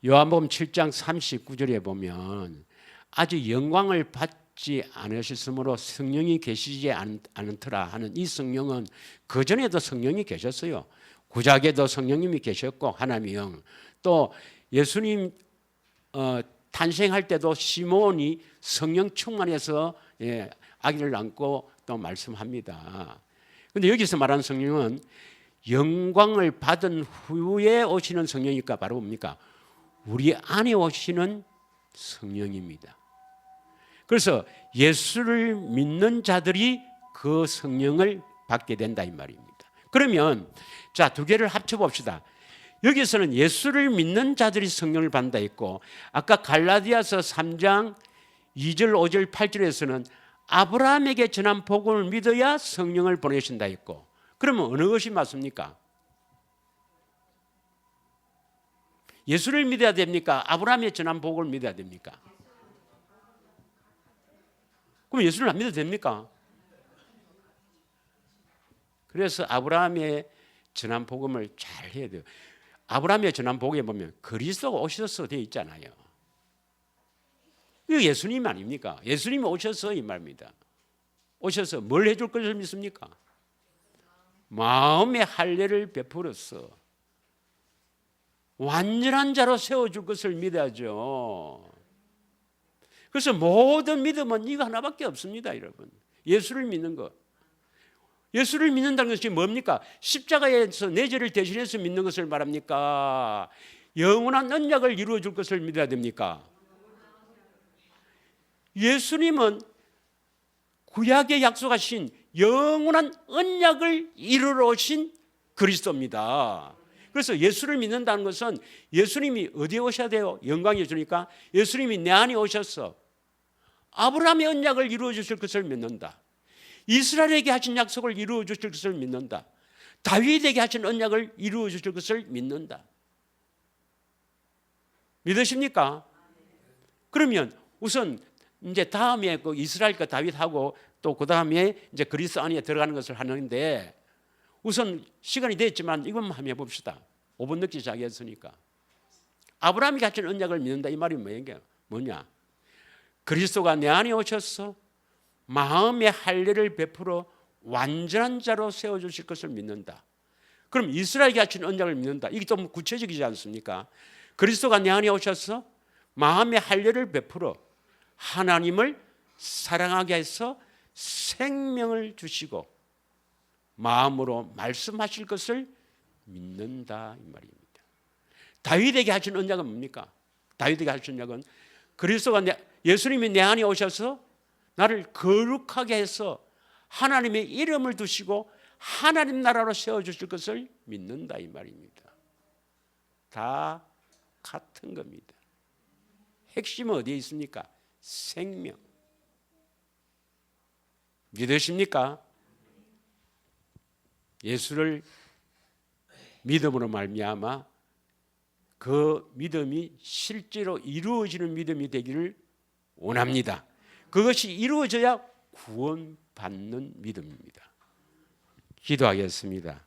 요한복음 7장 39절에 보면 아직 영광을 받지 않으셨으므로 성령이 계시지 않더라 하는 이 성령은 그전에도 성령이 계셨어요. 구약에도 성령님이 계셨고 하나님의 영. 또 예수님 탄생할 때도 시몬이 성령 충만해서 아기를 안고 또 말씀합니다. 그런데 여기서 말하는 성령은 영광을 받은 후에 오시는 성령이니까 바로 뭡니까? 우리 안에 오시는 성령입니다. 그래서 예수를 믿는 자들이 그 성령을 받게 된다 이 말입니다. 그러면 자, 두 개를 합쳐봅시다. 여기서는 예수를 믿는 자들이 성령을 받는다 했고 아까 갈라디아서 3장 2절 5절 8절에서는 아브라함에게 전한 복음을 믿어야 성령을 보내신다 했고 그러면 어느 것이 맞습니까? 예수를 믿어야 됩니까? 아브라함의 전한 복음을 믿어야 됩니까? 그럼 예수를 안 믿어도 됩니까? 그래서 아브라함의 전한 복음을 잘 해야 돼요. 아브라함의 전한 복음에 보면 그리스도가 오셔서 되어 있잖아요. 이거 예수님 아닙니까? 예수님이 오셔서 이 말입니다. 오셔서 뭘 해줄 것을 믿습니까? 마음의 할례를 베풀어서 완전한 자로 세워줄 것을 믿어야죠. 그래서 모든 믿음은 이거 하나밖에 없습니다, 여러분. 예수를 믿는 것. 예수를 믿는다는 것이 뭡니까? 십자가에서 내 죄를 대신해서 믿는 것을 말합니까? 영원한 언약을 이루어 줄 것을 믿어야 됩니까? 예수님은 구약에 약속하신 영원한 언약을 이루러 오신 그리스도입니다. 그래서 예수를 믿는다는 것은 예수님이 어디에 오셔야 돼요? 영광에 오시니까 예수님이 내 안에 오셔서 아브라함의 언약을 이루어 주실 것을 믿는다. 이스라엘에게 하신 약속을 이루어 주실 것을 믿는다. 다윗에게 하신 언약을 이루어 주실 것을 믿는다. 믿으십니까? 그러면 우선 이제 다음에 그 이스라엘과 다윗하고 또 그 다음에 이제 그리스 안에 들어가는 것을 하는데 우선 시간이 됐지만 이것만 한번 해봅시다. 5분 늦게 시작했으니까. 아브라함이 갖춘 언약을 믿는다 이 말이 뭐냐? 그리스도가 내 안에 오셔서 마음의 할례를 베풀어 완전한 자로 세워주실 것을 믿는다. 그럼 이스라엘이 갖춘 언약을 믿는다. 이게 좀 구체적이지 않습니까? 그리스도가 내 안에 오셔서 마음의 할례를 베풀어 하나님을 사랑하게 해서 생명을 주시고 마음으로 말씀하실 것을 믿는다 이 말입니다. 다윗에게 하신 언약은 뭡니까? 다윗에게 하신 언약은 그리스도가 예수님이 내 안에 오셔서 나를 거룩하게 해서 하나님의 이름을 두시고 하나님 나라로 세워주실 것을 믿는다 이 말입니다. 다 같은 겁니다. 핵심은 어디에 있습니까? 생명. 믿으십니까? 예수를 믿음으로 말미암아 그 믿음이 실제로 이루어지는 믿음이 되기를 원합니다. 그것이 이루어져야 구원받는 믿음입니다. 기도하겠습니다.